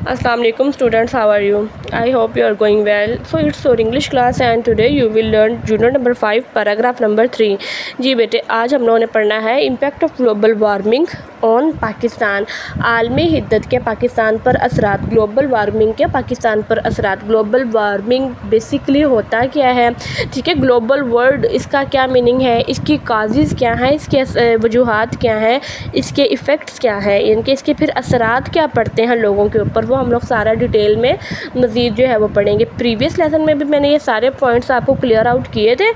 Assalamu alaikum students, how are you? I hope you are going well. So it's your English class and today you will learn unit number 5 paragraph number 3. जी बेटे, आज हम लोगों ने पढ़ना है impact of global warming on Pakistan. आलमी हिद्दत के पाकिस्तान पर असरात, ग्लोबल वार्मिंग के पाकिस्तान पर असरात। ग्लोबल वार्मिंग बेसिकली होता क्या है, ठीक है। ग्लोबल वर्ड इसका क्या मीनिंग है, इसकी काजेज़ क्या हैं, इसके वजूहात क्या हैं, इसके इफ़ेक्ट्स क्या हैं, इनके इसके फिर असरात क्या पड़ते हैं लोगों के ऊपर, वो हम लोग सारा डिटेल में मज़ीद जो है वो पढ़ेंगे। प्रीवियस लेसन में भी मैंने ये सारे पॉइंट्स आपको क्लियर आउट किए थे।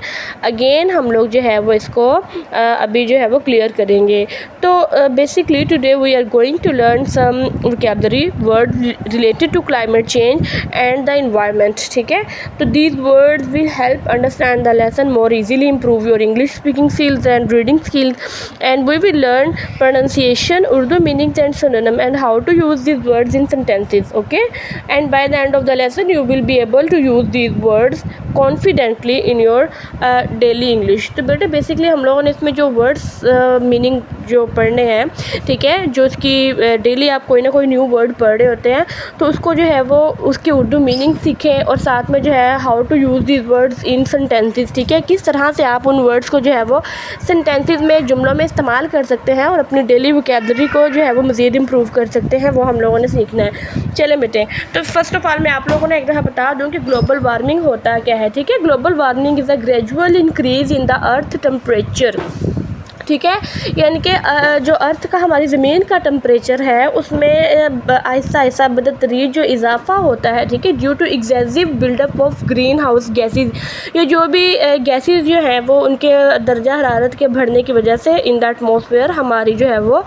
अगेन हम लोग जो है वो इसको अभी जो है वो क्लियर करेंगे। तो basically today we are going to learn some vocabulary word related to climate change and the environment, ठीक है। तो these words will help understand the lesson more easily, improve your English speaking skills and reading skills, and we will learn pronunciation, Urdu meanings and synonym, and how to use these words in sentences, okay. And by the end of the lesson you will be able to use these words confidently in your daily English। तो बेटे basically हम लोगों ने इसमें जो words meaning जो पढ़ने हैं, ठीक है, जो उसकी डेली आप कोई ना कोई न्यू वर्ड पढ़ रहे होते हैं तो उसको जो है वो उसके उर्दू मीनिंग सीखें और साथ में जो है how to use these words in sentences, ठीक है। किस तरह से आप उन वर्ड्स को जो है वो सेंटेंसेस में, जुमलों में इस्तेमाल कर सकते हैं और अपनी डेली वोकैबुलरी को जो है वो मज़ीद इम्प्रूव कर सकते हैं, वो हम लोगों ने सीखना है। चलें बेटे, तो फर्स्ट ऑफ ऑल मैं आप लोगों ने एक दफ़ा बता दूं कि ग्लोबल वार्मिंग होता क्या है, ठीक है। Global warming is a gradual increase in the earth temperature, ठीक है। यानी कि जो अर्थ का, हमारी ज़मीन का टेम्परेचर है उसमें आहिस्ता आहिस्ता बदतरीज जो इजाफा होता है, ठीक है, due to excessive buildup of greenhouse gases. ये जो भी गैसेज जो हैं वो उनके दर्जा हरारत के बढ़ने की वजह से इन द एटमॉस्फेयर, हमारी जो है वो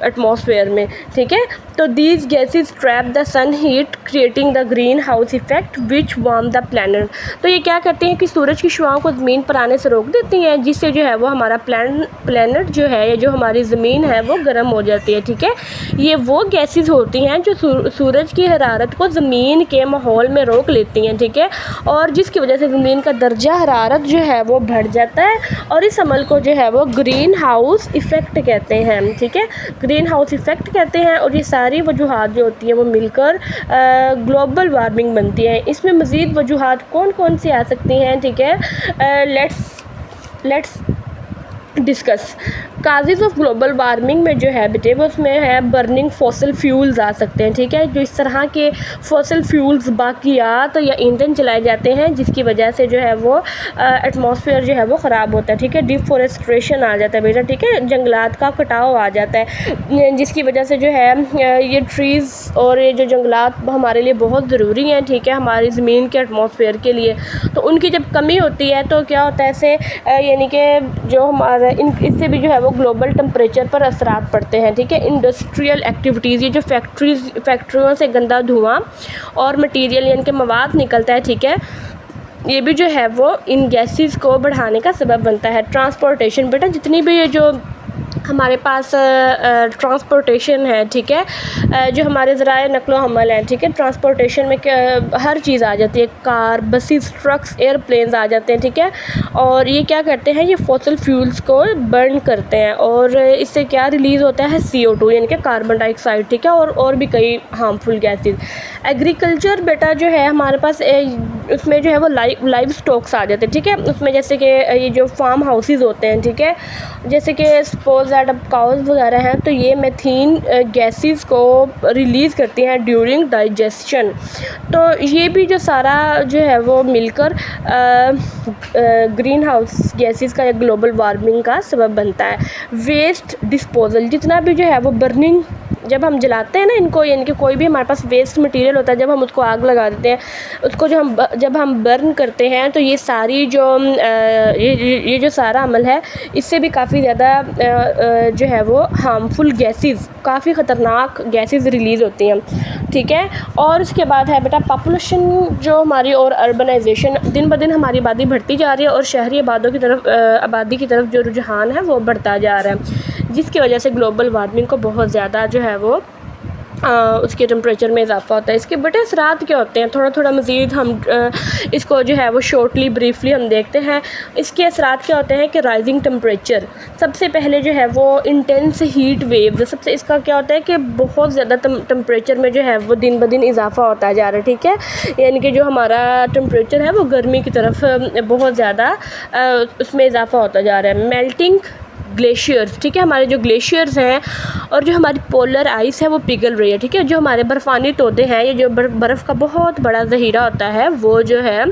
एटमॉस्फेयर में, ठीक है। तो these gases trap the sun heat creating the greenhouse effect which warm the planet. तो ये क्या करते हैं कि सूरज की शुआओं को ज़मीन पर आने से रोक देती हैं, जिससे जो है वो हमारा प्लैनेट जो है, या जो हमारी ज़मीन है वो गर्म हो जाती है, ठीक है। ये वो गैसेस होती हैं जो सूरज की हरारत को ज़मीन के माहौल में रोक लेती हैं, ठीक है, और जिसकी वजह से ज़मीन का दर्जा हरारत जो है वो बढ़ जाता है और इस अमल को जो है वो ग्रीन हाउस इफ़ेक्ट कहते हैं, ठीक है। ग्रीन हाउस इफ़ेक्ट कहते हैं और ये सारी वजूहात जो होती हैं वो मिलकर ग्लोबल वार्मिंग बनती है। इसमें मज़ीद वजूहात कौन कौन सी आ सकती हैं, ठीक है। Let's discuss causes of global warming में जो है बेटे वो उसमें है बर्निंग फॉसिल फ्यूल्स आ सकते हैं, ठीक है। जो इस तरह के फॉसिल फ्यूल्स, बाकियात या ईंधन चलाए जाते हैं जिसकी वजह से जो है वो एटमॉस्फेयर जो है वो ख़राब होता है, ठीक है। डिफॉरेस्ट्रेशन आ जाता है बेटा, ठीक है, जंगलात का कटाव आ जाता है जिसकी वजह से जो है ये ट्रीज़ और ये जो जंगलात हमारे लिए बहुत ज़रूरी हैं, ठीक है, हमारी ज़मीन के एटमॉस्फेयर के लिए। तो उनकी जब कमी होती है तो क्या होता है, ऐसे यानी कि जो हमारा इससे भी जो है वो ग्लोबल टेम्परेचर पर असरात पड़ते हैं, ठीक है। इंडस्ट्रियल एक्टिविटीज़, ये जो फैक्ट्रियों से गंदा धुआं और मटीरियल यानी कि मवाद निकलता है, ठीक है, ये भी जो है वो इन गैसेस को बढ़ाने का सबब बनता है। ट्रांसपोर्टेशन बेटा, जितनी भी ये जो हमारे पास ट्रांसपोर्टेशन है, ठीक है, जो हमारे ज़राए नक़्लो हमल हैं, ठीक है, ट्रांसपोर्टेशन में हर चीज़ आ जाती है, कार, बसेस, ट्रक्स, एयरप्लेन्स आ जाते हैं, ठीक है। और ये क्या करते हैं, ये फॉसिल फ्यूल्स को बर्न करते हैं और इससे क्या रिलीज़ होता है, CO2 यानी कि कार्बन डाइऑक्साइड, ठीक है, और भी कई हार्मफुल गैसेस। एग्रीकल्चर बेटा जो है हमारे पास उसमें जो है वो लाइव स्टॉक्स आ जाते हैं, ठीक है। उसमें जैसे कि ये जो फार्म हाउसेस होते हैं, ठीक है, जैसे कि सपोज दैट अब काउज वगैरह हैं तो ये मेथीन गैसेस को रिलीज़ करती हैं ड्यूरिंग डाइजेशन। तो ये भी जो सारा जो है वो मिलकर ग्रीन हाउस गैसेस का या ग्लोबल वार्मिंग का सबब बनता है। वेस्ट डिस्पोजल, जितना भी जो है वो बर्निंग, जब हम जलाते हैं ना इनको, यानी कि कोई भी हमारे पास वेस्ट मटेरियल होता है, जब हम उसको आग लगा देते हैं, उसको जब हम बर्न करते हैं तो ये सारी जो ये जो सारा अमल है इससे भी काफ़ी ज़्यादा जो है वो हार्मफुल गैसेस, काफ़ी ख़तरनाक गैसेस रिलीज़ होती हैं, ठीक है। और उसके बाद है बेटा पॉपुलेशन जो हमारी, और अर्बनाइजेशन, दिन ब दिन हमारी आबादी बढ़ती जा रही है और शहरी आबादी की तरफ जो रुझान है वो बढ़ता जा रहा है, जिसकी वजह से ग्लोबल वार्मिंग को बहुत ज़्यादा जो है वो उसके टेम्परेचर में इजाफा होता है। इसके बड़े असरात क्या होते हैं, थोड़ा थोड़ा मज़ीद हम इसको जो है वो शॉर्टली ब्रीफली हम देखते हैं। इसके असरात क्या होते हैं कि राइजिंग टेम्परेचर, सबसे पहले जो है वो इंटेंस हीट वेव, सबसे इसका क्या होता है कि बहुत ज़्यादा टेम्परेचर में जो है वो दिन ब दिन इजाफा होता जा रहा है, ठीक है। यानी कि जो हमारा टेम्परेचर है वो गर्मी की तरफ बहुत ज़्यादा उसमें इजाफा होता जा रहा है। मेल्टिंग ग्लेशियर्स, ठीक है, हमारे जो ग्लेशियर्स हैं और जो हमारी पोलर आइस है वो पिघल रही है, ठीक है। जो हमारे बर्फ़ानी तोदे हैं, ये जो बर्फ़ का बहुत बड़ा ज़हीरा होता है वो जो है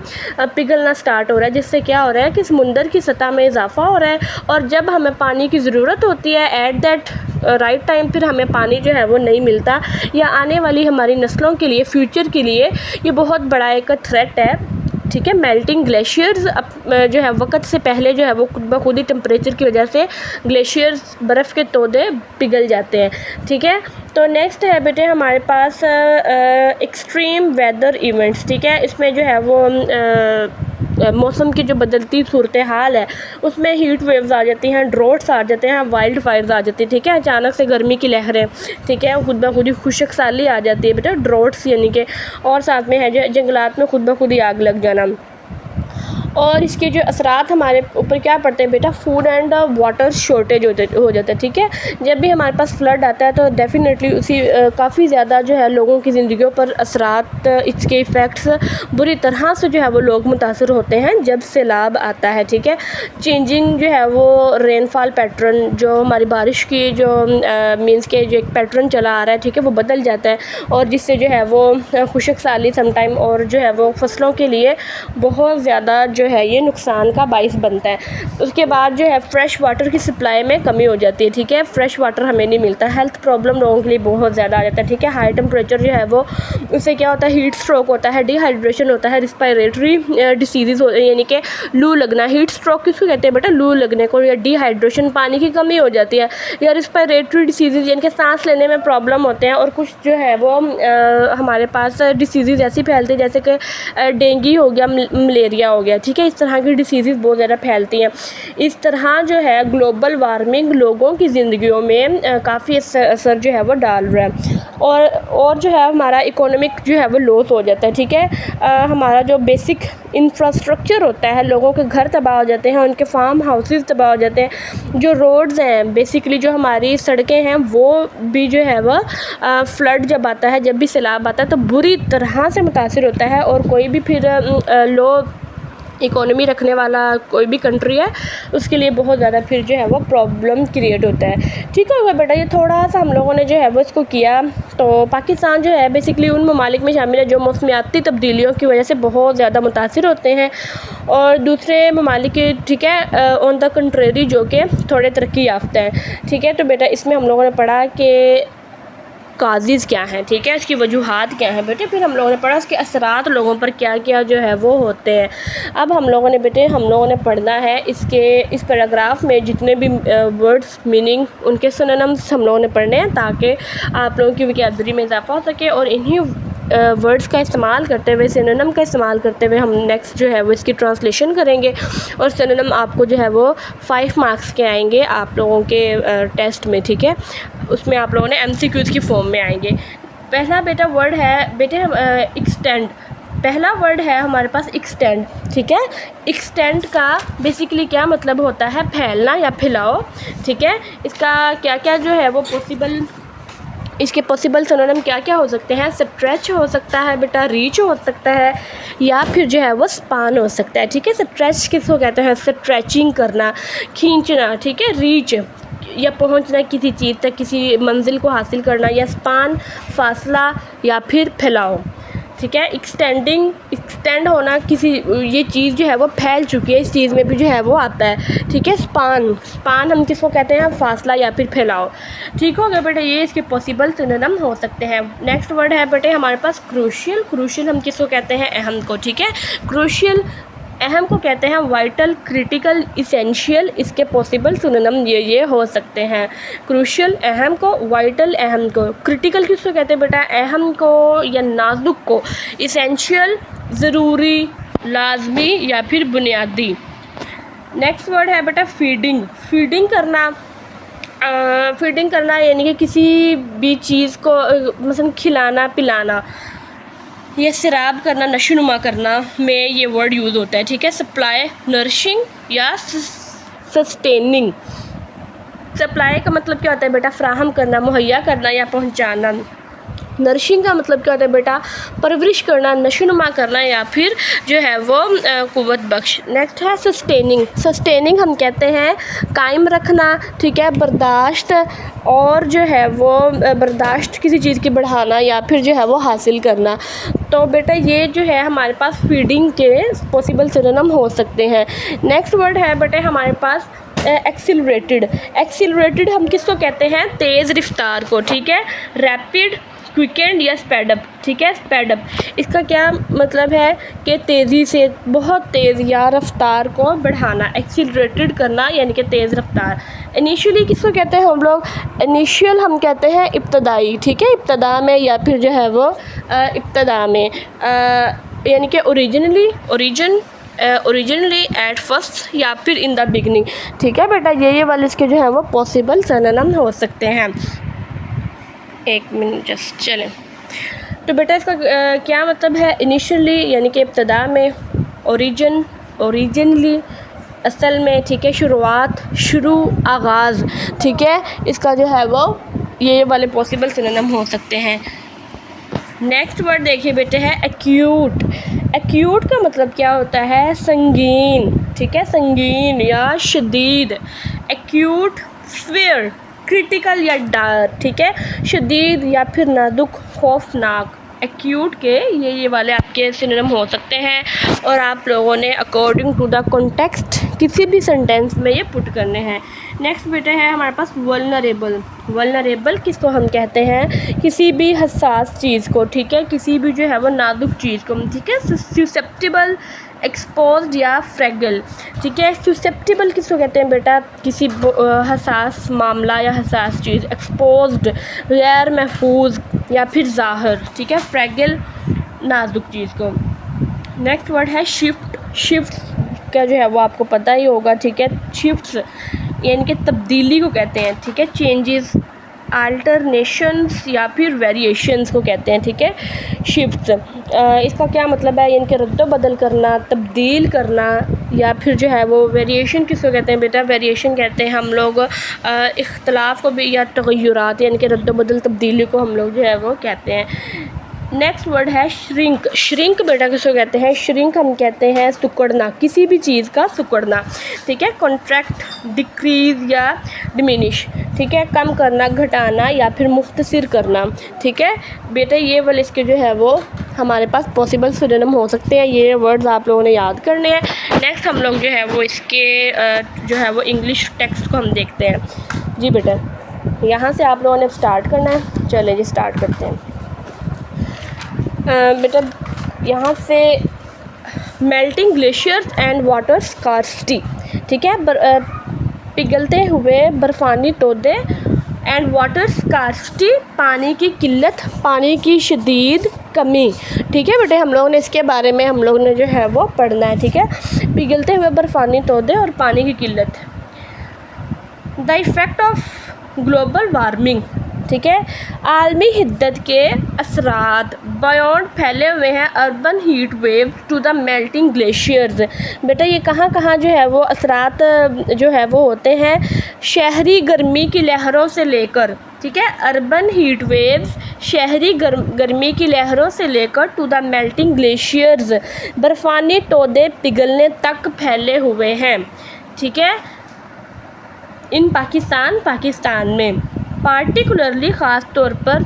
पिघलना स्टार्ट हो रहा है, जिससे क्या हो रहा है कि समुंदर की सतह में इजाफा हो रहा है। और जब हमें पानी की ज़रूरत होती है एट दैट राइट टाइम, फिर हमें पानी जो है वो नहीं मिलता, या आने वाली हमारी नस्लों के लिए, फ्यूचर के लिए ये बहुत बड़ा एक थ्रेट है, ठीक है। मेल्टिंग ग्लेशियर्स जो है वक्त से पहले जो है वो खुद ब खुद ही टेम्परेचर की वजह से ग्लेशियर्स, बर्फ़ के तोदे पिघल जाते हैं, ठीक है। तो नेक्स्ट है बेटे हमारे पास एक्सट्रीम वेदर इवेंट्स, ठीक है। इसमें जो है वो मौसम की जो बदलती सूरत हाल है उसमें हीट वेव्स आ जाती हैं, ड्रॉट्स आ जाते हैं, वाइल्ड फायर्स आ जाती है, ठीक है। अचानक से गर्मी की लहरें, ठीक है, खुद ब खुद ही खुशक साली आ जाती है बेटा, ड्रॉट्स यानी कि, और साथ में है जो जंगलात में खुद ब खुद ही आग लग जाना। और इसके जो असरात हमारे ऊपर क्या पड़ते हैं बेटा, फूड एंड वाटर शॉर्टेज हो जाता है, ठीक है। जब भी हमारे पास फ्लड आता है तो डेफिनेटली उसी काफ़ी ज़्यादा जो है लोगों की ज़िंदगियों पर असरात, इसके इफ़ेक्ट्स बुरी तरह से जो है वो लोग मुतासर होते हैं जब सैलाब आता है, ठीक है। चेंजिंग जो है वो रेनफॉल पैटर्न, जो हमारी बारिश की जो मीन्स के जो एक पैटर्न चला आ रहा है, ठीक है, वो बदल जाता है, और जिससे जो है वो खुशक साली समटाइम और जो है वो फसलों के लिए बहुत ज़्यादा जो है ये नुकसान का बाइस बनता है। उसके बाद जो है फ्रेश वाटर की सप्लाई में कमी हो जाती है, ठीक है, फ्रेश वाटर हमें नहीं मिलता, हेल्थ प्रॉब्लम लोगों के लिए बहुत ज़्यादा आ जाता है, ठीक है। हाई टेम्परेचर जो है वो उससे क्या होता है, हीट स्ट्रोक होता है, डिहाइड्रेशन होता है, रिस्पायरेटरी डिसीज़ यानी कि लू लगना। हीट स्ट्रोक किसको कहते हैं बेटा, लू लगने को, या डिहाइड्रेशन पानी की कमी हो जाती है, या रिस्पायरेटरी डिसीज़ यानी कि सांस लेने में प्रॉब्लम होते हैं। और कुछ जो है वो हमारे पास डिसीज़ ऐसी फैलती है जैसे कि डेंगू हो गया, मलेरिया हो गया, ठीक है। इस तरह की डिसीज़ बहुत ज़्यादा फैलती हैं। इस तरह जो है ग्लोबल वार्मिंग लोगों की ज़िंदगियों में काफ़ी असर जो है वो डाल रहा है, और जो है हमारा इकोनॉमिक जो है वो लॉस हो जाता है, ठीक है। हमारा जो बेसिक इंफ्रास्ट्रक्चर होता है, लोगों के घर तबाह हो जाते हैं, उनके फार्म हाउसेस तबाह हो जाते हैं, जो रोड्स हैं बेसिकली जो हमारी सड़कें हैं वो भी जो है वह फ्लड जब आता है, जब भी सैलाब आता है तो बुरी तरह से मुतासिर होता है। और कोई भी फिर लो इकोनॉमी रखने वाला कोई भी कंट्री है उसके लिए बहुत ज़्यादा फिर जो है वो प्रॉब्लम क्रिएट होता है, ठीक है बेटा। ये थोड़ा सा हम लोगों ने जो है वो इसको किया। तो पाकिस्तान जो है बेसिकली उन ममालिक में शामिल है जो मौसमियाती तब्दीलियों की वजह से बहुत ज़्यादा मुतासिर होते हैं, और दूसरे ममालिक, ठीक है, ऑन द कंट्रेरी जो कि थोड़े तरक्की याफ्ता हैं, ठीक है। तो बेटा इसमें हम लोगों ने पढ़ा कि काज़ीज़ क्या हैं, ठीक है, इसकी वजूहात क्या हैं बेटे, फिर हम लोगों ने पढ़ा इसके असरात लोगों पर क्या क्या जो है वो होते हैं। अब हम लोगों ने पढ़ना है इस पैराग्राफ में जितने भी वर्ड्स मीनिंग उनके सिनोनिम्स हम लोगों ने पढ़ने हैं, ताकि आप लोगों की वोकैबुलरी में इजाफा हो सके। और इन्हीं वर्ड्स का इस्तेमाल करते हुए, सिनोनिम का इस्तेमाल करते हुए हम नेक्स्ट जो है वो इसकी ट्रांसलेशन करेंगे, और सिनोनिम आपको जो है वो 5 मार्क्स के आएंगे आप लोगों के टेस्ट में, ठीक है। उसमें आप लोगों ने MCQs की फॉर्म में आएंगे। पहला बेटा वर्ड है बेटे एक्सटेंड, पहला वर्ड है हमारे पास एक्सटेंड, ठीक है। एक्सटेंड का बेसिकली क्या मतलब होता है, फैलना या फैलाओ, ठीक है। इसका क्या क्या जो है वो इसके पॉसिबल सिनोनिम क्या क्या हो सकते हैं, स्ट्रेच हो सकता है बेटा, रीच हो सकता है, या फिर जो है वो स्पान हो सकता है, ठीक है। स्ट्रेच किसको कहते हैं, स्ट्रेचिंग करना, खींचना, ठीक है। रीच या पहुंचना किसी चीज़ तक, किसी मंजिल को हासिल करना, या स्पान फासला, या फिर फैलाओ, ठीक है। एक्सटेंड होना, किसी ये चीज़ जो है वो फैल चुकी है, इस चीज़ में भी जो है वो आता है, ठीक है। स्पान हम किसको कहते हैं, फासला या फिर फैलाओ, ठीक हो गया बेटे। ये इसके पॉसिबल सिनोनिम हो सकते हैं। नेक्स्ट वर्ड है बेटे हमारे पास क्रूशियल हम किसको कहते हैं, अहम को, ठीक है। क्रूशियल अहम को कहते हैं वाइटल, क्रिटिकल, इसेंशियल, इसके पॉसिबल सिनोनिम ये हो सकते हैं। क्रूशियल अहम को, वाइटल अहम को, क्रिटिकल किसको कहते हैं बेटा, अहम को या नाजुक को, इसेंशियल ज़रूरी, लाजमी या फिर बुनियादी। नेक्स्ट वर्ड है बेटा फीडिंग करना। फीडिंग करना यानी कि किसी भी चीज़ को मसलन खिलाना पिलाना या सैराब करना, नशोनुमा करना में ये वर्ड यूज़ होता है, ठीक है। सप्लाई, नरिशिंग या सस्टेनिंग। सप्लाई का मतलब क्या होता है बेटा, फराहम करना, मुहैया करना या पहुंचाना। नरिशिंग का मतलब क्या होता है बेटा, परवरिश करना, नशोनुमा करना या फिर जो है वो क़ुव्वत बख्श। नेक्स्ट है सस्टेनिंग। सस्टेनिंग हम कहते हैं कायम रखना, ठीक है, बर्दाश्त और जो है वो बर्दाश्त किसी चीज़ की बढ़ाना या फिर जो है वो हासिल करना। तो बेटा ये जो है हमारे पास फीडिंग के पॉसिबल सिनोनिम हो सकते हैं। नेक्स्ट वर्ड है बेटे हमारे पास एक्सिलरेटेड। एक्सिलरेटेड हम किसको कहते हैं, तेज़ रफ्तार को, ठीक है। रैपिड, क्विकेंड या स्पैडअप, ठीक है। स्पैडअप इसका क्या मतलब है कि तेज़ी से, बहुत तेज़ या रफ्तार को बढ़ाना। एक्सिलरेटेड करना यानी कि तेज़ रफ्तार। इनिशियली किसको कहते हैं हम लोग, इनिशियल हम कहते हैं इब्तदाई, ठीक है, इब्तदा में या फिर जो है वो इब्तदा में, यानी कि ओरिजिनली एट फर्स्ट या फिर इन द बिगनिंग, ठीक है बेटा। ये वाले इसके जो है वो पॉसिबल सिनोनिम हो सकते हैं। एक मिनट जस्ट चलें। तो बेटा इसका क्या मतलब है, इनिशियली यानी कि इब्तदा में, ओरिजिनली असल में, ठीक है, शुरुआत, शुरू, आगाज़, ठीक है। इसका जो है वो ये वाले पॉसिबल सिनोनिम हो सकते हैं। नेक्स्ट वर्ड देखिए बेटे है एक्यूट। एक्यूट का मतलब क्या होता है, संगीन, ठीक है, संगीन या शदीद। एक्यूट, सीवियर, क्रिटिकल या डायर, ठीक है, शदीद या फिर नाजुक, खौफनाक। एक्यूट के ये वाले आपके सिनोनिम हो सकते हैं और आप लोगों ने अकॉर्डिंग टू द कॉन्टेक्स्ट किसी भी सेंटेंस में ये पुट करने हैं। नेक्स्ट बेटे है हमारे पास वल्नरेबल। वल्नरेबल किसको हम कहते हैं, किसी भी हसास चीज़ को, ठीक है, किसी भी जो है वो नाजुक चीज़ को, ठीक है। ससेप्टिबल, एक्सपोज्ड या फ्रेगल, ठीक है। ससेप्टिबल किसको कहते हैं बेटा, किसी हसास मामला या हसास चीज़। एक्सपोज्ड गैर महफूज या फिर ज़ाहिर, ठीक है। फ्रेगल नाजुक चीज़ को। नेक्स्ट वर्ड है शिफ्ट। शिफ्ट का जो है वो आपको पता ही होगा, ठीक है। शिफ्ट्स यानी कि तब्दीली को कहते हैं, ठीक है। चेंजेस, अल्टरनेशंस या फिर वेरिएशंस को कहते हैं, ठीक है, शिफ्ट्स। इसका क्या मतलब है, यानी कि रद्द-ओ-बदल करना, तब्दील करना या फिर जो है वो वेरिएशन किसको कहते हैं बेटा, वेरिएशन कहते हैं हम लोग इख्तलाफ को भी या तग़य्युरात यानी कि रद्द-ओ-बदल तब्दीली को हम लोग जो है वो कहते हैं। नेक्स्ट वर्ड है श्रिंक। श्रिंक बेटा किसको कहते हैं, श्रिंक हम कहते हैं सिकुड़ना, किसी भी चीज़ का सिकुड़ना, ठीक है। कॉन्ट्रैक्ट, डिक्रीज़ या डिमिनिश, ठीक है, कम करना, घटाना या फिर मुख्तसर करना, ठीक है बेटा। ये वाले इसके जो है वो हमारे पास पॉसिबल सिनोनिम हो सकते हैं। ये वर्ड्स आप लोगों ने याद करने हैं। नेक्स्ट हम लोग जो है वो इसके जो है वो इंग्लिश टेक्स्ट को हम देखते हैं। जी बेटा यहाँ से आप लोगों ने स्टार्ट करना है, चलें जी स्टार्ट करते हैं। बेटा यहाँ से melting glaciers and water scarcity, ठीक है, पिघलते हुए बर्फ़ानी तोदे एंड वाटर स्कार्सिटी, पानी की किल्लत, पानी की शदीद कमी, ठीक है बेटे। हम लोगों ने इसके बारे में हम लोगों ने जो है वो पढ़ना है, ठीक है। पिघलते हुए बर्फ़ानी तोदे और पानी की किल्लत। The effect of global warming, ठीक है, आलमी हिद्दत के असरात बयॉन्ड फैले हुए हैं urban heat wave to the melting glaciers. बेटा ये कहाँ कहाँ जो है वो असरात जो है वो होते हैं, शहरी गर्मी की लहरों से लेकर, ठीक है, अर्बन हीट वेव्स शहरी गर्मी की लहरों से लेकर टू द मेल्टिंग ग्लेशियर्स बर्फ़ानी तोदे पिघलने तक फैले हुए हैं, ठीक है, इन पाकिस्तान में पार्टिकुलरली ख़ास तौर पर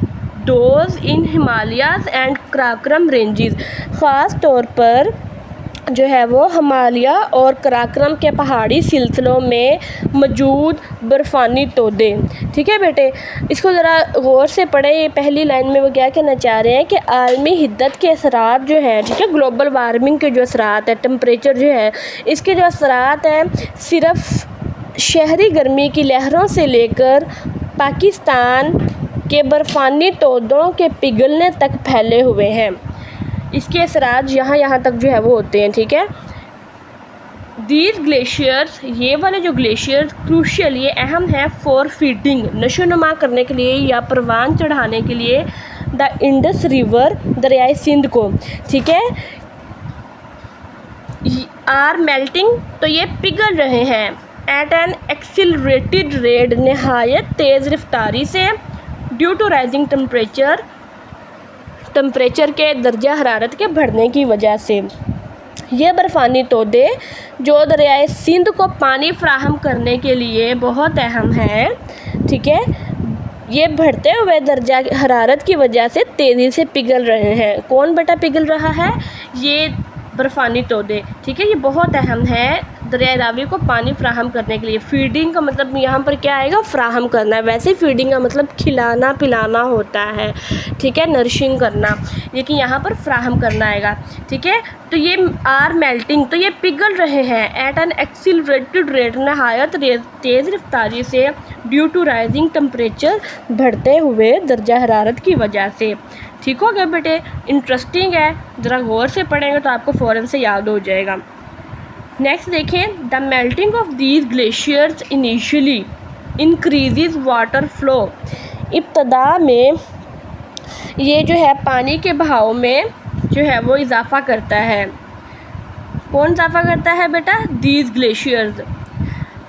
those in Himalayas and Karakoram ranges, ख़ास तौर पर जो है वो हिमालय और कराक्रम के पहाड़ी सिलसिलों में मौजूद बर्फ़ानी तोदे, ठीक है बेटे। इसको ज़रा गौर से पढ़ें। ये पहली लाइन में वो क्या कहना चाह रहे हैं कि आलमी हिद्दत के असरात जो हैं, ठीक है, ग्लोबल वार्मिंग के जो असरात है, टेम्परेचर जो है, इसके जो असरात हैं सिर्फ़ शहरी गर्मी की लहरों से लेकर पाकिस्तान के बर्फ़ानी तोदों के पिघलने तक फैले हुए हैं। इसके असरात यहाँ तक जो है वो होते हैं, ठीक है। दीज ग्लेशियर्स, ये वाले जो ग्लेशियर्स क्रूशियल, ये अहम है फॉर फीडिंग, नशोनुमा करने के लिए या परवान चढ़ाने के लिए द इंडस रिवर, दरियाए सिंध को, ठीक है। आर मेल्टिंग, तो ये पिघल रहे हैं एट एन एक्सिलरेटेड रेट, नहायत तेज़ रफ्तारी से, ड्यू टू राइजिंग टेम्परेचर के दर्जा हरारत के बढ़ने की वजह से। ये बर्फ़ानी तोदे जो दरियाए सिंध को पानी फ्राहम करने के लिए बहुत अहम है, ठीक है, ये बढ़ते हुए दर्जा हरारत की वजह से तेज़ी से पिघल रहे हैं। कौन बेटा पिघल रहा है? ये बर्फ़ानी तोदे, ठीक है, ये बहुत अहम है दरियाए रावी को पानी फ्राहम करने के लिए। फीडिंग का मतलब यहाँ पर क्या आएगा? फ्राहम करना है। वैसे फीडिंग का मतलब खिलाना पिलाना होता है, ठीक है, नरिशिंग करना, लेकिन यहाँ पर फ्राहम करना आएगा, ठीक है। तो ये आर मेल्टिंग, तो ये पिघल रहे हैं एट एन एक्सिलरेटेड रेट, नहायत तेज़ रफ्तारी से, ड्यू टू राइजिंग टेम्परेचर, बढ़ते हुए दर्जा हरारत की वजह से। ठीक हो गया बेटे? इंटरेस्टिंग है, ज़रा गौर से पढ़ेंगे तो आपको फ़ौरन से याद हो जाएगा। नेक्स्ट देखें, the melting of these glaciers initially increases water flow, इब्तदा में ये जो है पानी के बहाव में जो है वो इजाफ़ा करता है। कौन इजाफ़ा करता है बेटा? These glaciers.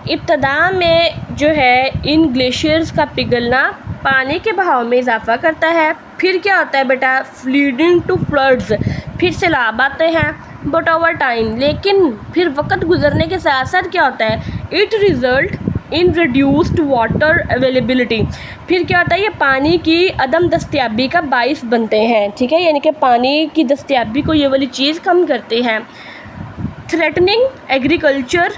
इब्तदा में जो है इन ग्लेशियर्स का पिघलना पानी के बहाव में इजाफ़ा करता है। फिर क्या होता है बेटा? लीडिंग टू फ्लड्स, फिर सैलाब आते हैं। बट ओवर टाइम, लेकिन फिर वक्त गुजरने के साथ साथ क्या होता है? It result in reduced water availability, फिर क्या होता है? ये पानी की अदम दस्तयाबी का बाइस बनते हैं, ठीक है, यानी कि पानी की दस्तयाबी को ये वाली चीज़ कम करते हैं। Threatening agriculture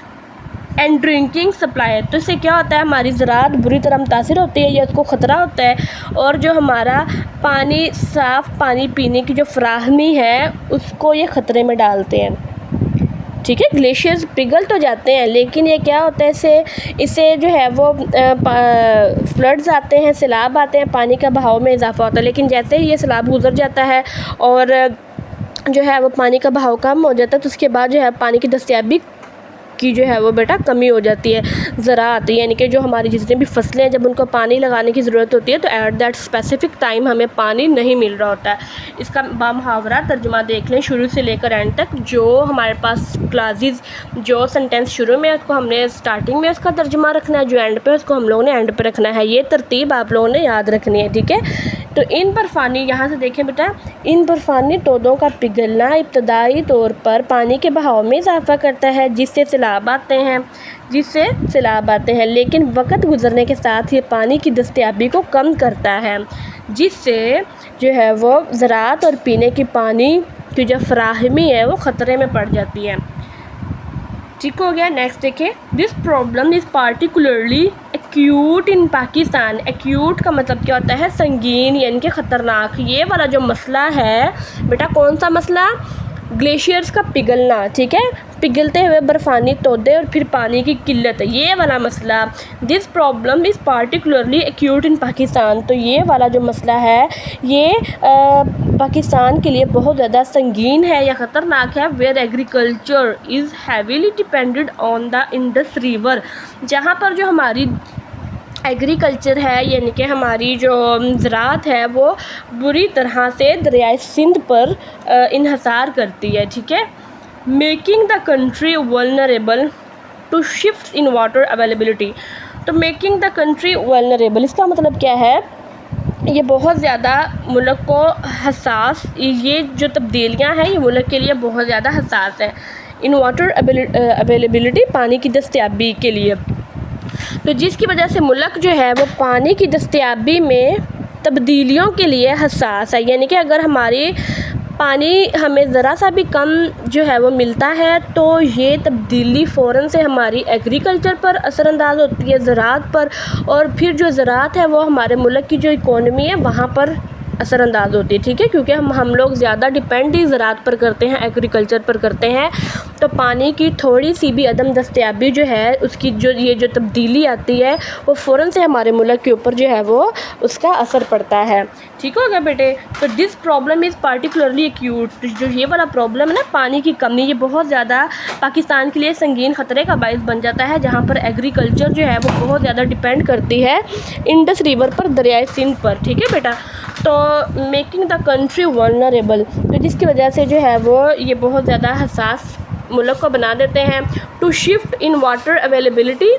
and drinking supply, तो इससे क्या होता है? हमारी ज़राअत बुरी तरह मुतासिर होती है या उसको ख़तरा होता है, और जो हमारा पानी, साफ़ पानी पीने की जो फ्राहमी है उसको ये ख़तरे में डालते हैं, ठीक है। ग्लेशियर्स पिघल तो जाते हैं, लेकिन ये क्या होता है, इससे जो है वो फ्लड्स आते हैं, सैलाब आते हैं, पानी का बहाव में इजाफ़ा होता है। लेकिन जैसे ही ये सैलाब गुजर जाता है और जो है वो पानी का बहाव कम हो जाता है, तो उसके बाद जो है पानी की दस्तयाबी की जो है वो बेटा कमी हो जाती है। ज़राअत यानी कि जो हमारी जितनी भी फसलें हैं, जब उनको पानी लगाने की ज़रूरत होती है तो एट दैट स्पेसिफ़िक टाइम हमें पानी नहीं मिल रहा होता है। इसका बामुहावरा तर्जुमा देख लें शुरू से लेकर एंड तक। जो हमारे पास क्लासेस, जो सेंटेंस शुरू में उसको हमने स्टार्टिंग में उसका तर्जुमा रखना है, जो एंड पे उसको हम लोगों ने एंड पे रखना है। ये तरतीब आप लोगों ने याद रखनी है, ठीक है। तो इन बर्फ़ानी, यहाँ से देखें बेटा, इन बर्फ़ानी तोदों का पिघलना इब्तदाई तौर पर पानी के बहाव में इजाफ़ा करता है, जिससे सैलाब आते हैं, लेकिन वक्त गुजरने के साथ ये पानी की दस्तयाबी को कम करता है, जिससे जो है वो ज़राअत और पीने की पानी की जो फ्राहमी है वो ख़तरे में पड़ जाती है। ठीक हो गया। नेक्स्ट देखें, this problem is particularly acute in Pakistan. Acute का मतलब क्या होता है? संगीन यानी कि ख़तरनाक। ये वाला जो मसला है बेटा, कौन सा मसला? ग्लेशियर्स का पिघलना, ठीक है, पिघलते हुए बर्फ़ानी तोदे और फिर पानी की किल्लत, ये वाला मसला। This problem is particularly acute in Pakistan, तो ये वाला जो मसला है ये पाकिस्तान के लिए बहुत ज़्यादा संगीन है या ख़तरनाक है। Where agriculture is heavily depended on the Indus river, जहाँ पर जो हमारी एग्रीकल्चर है यानी कि हमारी जो ज़राअत है वो बुरी तरह से दरियाए सिंध पर इन्हसार करती है, ठीक है। Making the country vulnerable to shift in water availability, तो मेकिंग द कंट्री वल्नरेबल इसका मतलब क्या है? ये बहुत ज़्यादा मुल्क को हसास, ये जो तब्दीलियाँ हैं ये मुल्क के लिए बहुत ज़्यादा हसास है इन वाटर अवेलेबिलिटी, पानी की दस्तयाबी के लिए। तो जिसकी वजह से मुल्क जो है वो पानी की दस्तयाबी में तब्दीलियों के लिए हसास है, यानी कि अगर हमारी पानी हमें ज़रा सा भी कम जो है वो मिलता है तो ये तब्दीली फ़ौरन से हमारी एग्रीकल्चर पर असरअंदाज होती है, ज़राअत पर, और फिर जो ज़राअत है वो हमारे मुल्क की जो इकोनॉमी है वहाँ पर असरअंदाज होती है, ठीक है, क्योंकि हम लोग ज़्यादा डिपेंड ही ज़राअत पर करते हैं, एग्रीकल्चर पर करते हैं। तो पानी की थोड़ी सी भी अदम दस्तयाबी जो है उसकी जो तब्दीली आती है वो फ़ौरन से हमारे मुल्क के ऊपर जो है वो उसका असर पड़ता है। ठीक हो गया बेटे। तो this problem is particularly acute, जो ये वाला प्रॉब्लम है ना पानी की कमी, ये बहुत ज़्यादा पाकिस्तान के लिए संगीन ख़तरे का बायस बन जाता है, जहाँ पर एग्रीकल्चर जो है वो बहुत ज़्यादा डिपेंड करती है इंडस रिवर पर, दरियाए सिंध पर। ठीक है बेटा। तो मेकिंग द कंट्री वल्नरेबल, तो जिसकी वजह से जो है वो ये बहुत ज़्यादा हसास मुल्क को बना देते हैं। To shift in water availability,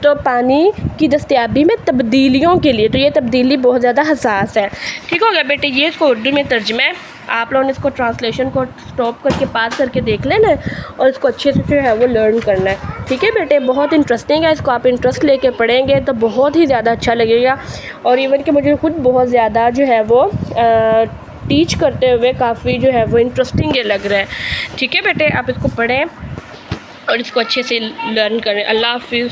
तो पानी की दस्तयाबी में तब्दीलियों के लिए, तो ये तब्दीली बहुत ज़्यादा हसास है। ठीक हो गया बेटे। ये इसको उर्दू में तर्जुमा है, आप लोगों ने इसको ट्रांसलेशन को स्टॉप करके पास करके देख लेना है और इसको अच्छे से जो है वो लर्न करना है। ठीक है बेटे। बहुत इंटरेस्टिंग है, इसको आप इंटरेस्ट लेके पढ़ेंगे तो बहुत ही ज़्यादा अच्छा लगेगा। और इवन कि मुझे खुद बहुत ज़्यादा जो है वो टीच करते हुए काफ़ी जो है वो इंटरेस्टिंग ये लग रहा है। ठीक है बेटे, आप इसको पढ़ें और इसको अच्छे से लर्न करें। अल्लाह हाफिज़।